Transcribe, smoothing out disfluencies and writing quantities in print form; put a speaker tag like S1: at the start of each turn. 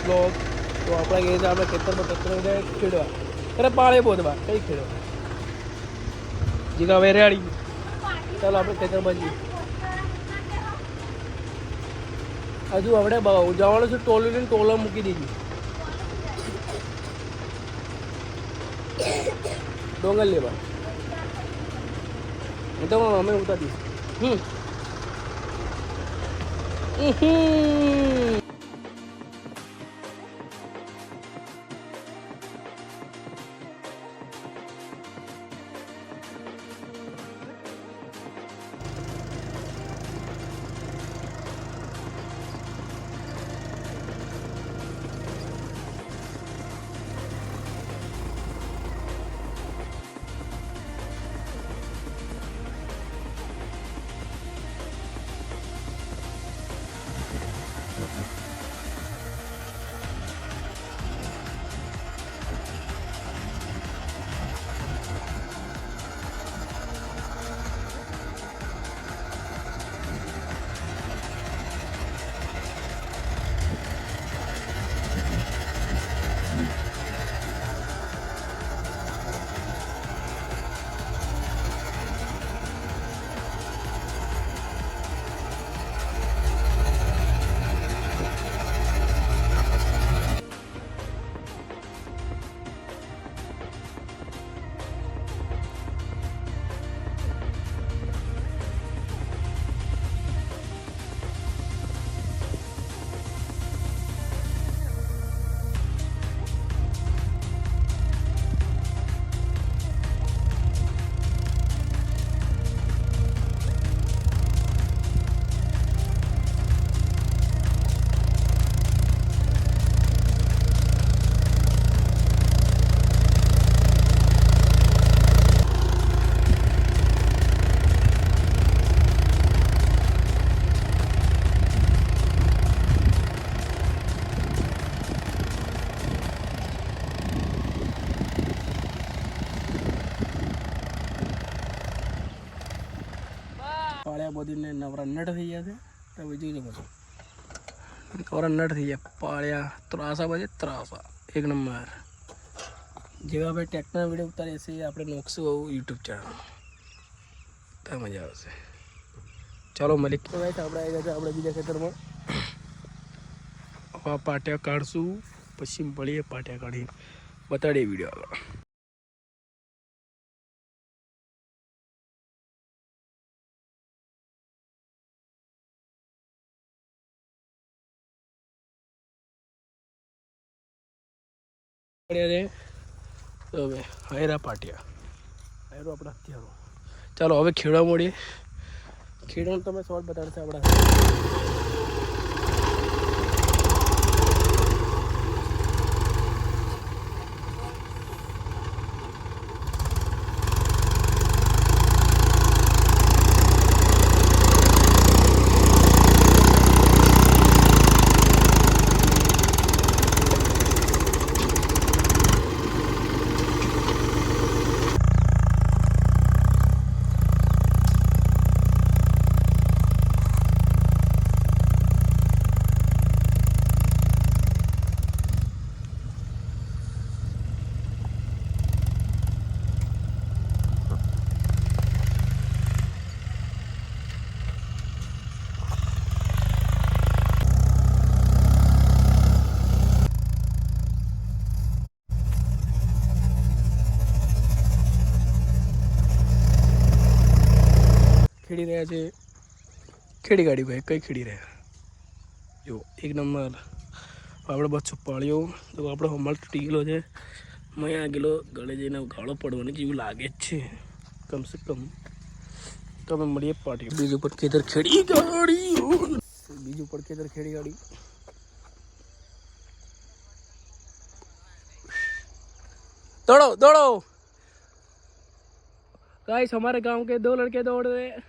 S1: Blog. તો આપણે ગઈએ છીએ આપણે ખેતરમાં કચરો ખેડવા, અરે પાળે બોધવા કઈ ખેડવા જીગા વેરાળી. ચાલો આપણે ખેતરમાં જઈએ. હજુ આપણે જવાનું છે ટોલું લઈને ટોલા મૂકી દીધી ડોંગર લેવા. એ તો અમે ઉતારી દઈશ. પાળ્યા બધીને નવરા નટ થઈ ગયા છે. તો બીજું બધું નવરા નટ થઈ ગયા. પાળ્યા ત્રાસા બજે ત્રાસા એક નંબર. જેવા આપણે ટ્રેક્ટર વિડીયો ઉતારીએ છીએ આપણે નોખશું યુટ્યુબ ચેનલ, તો મજા આવશે. ચાલો મલિક આપણે આવી ગયા છે આપણે બીજા ખેતરમાં. આ પાટિયા કાઢશું પછી મળીએ. પાટિયા કાઢી બતાડીએ વિડીયો આગળ. હવે હાયરા પાટિયા હાયરો આપણા હથિયારો. ચાલો હવે ખેડવા મળીએ. ખેડવાનું તમે શોર્ટ બતાડશે આપણા. ખેડી રહ્યા છે. ખેડી ગાડી ભાઈ કઈ ખેડી રહ્યા જો એક નંબર. આપણે બસો પાળ્યો તો આપણો હમણાં તૂટી ગયેલો છે. મેં આ ગયેલો ગળે જઈને ગાળો પડવાની જેવું લાગે જ છે કમસે કમ. તો અમે મળીએ પાર્ટી. બીજું પર ખેતર ખેડી ગાડી. બીજું પર ખેતર ખેડી गाड़ी. दौड़ो दौड़ो गाइस, हमारे गांव के 2 लड़के दौड़ रहे हैं.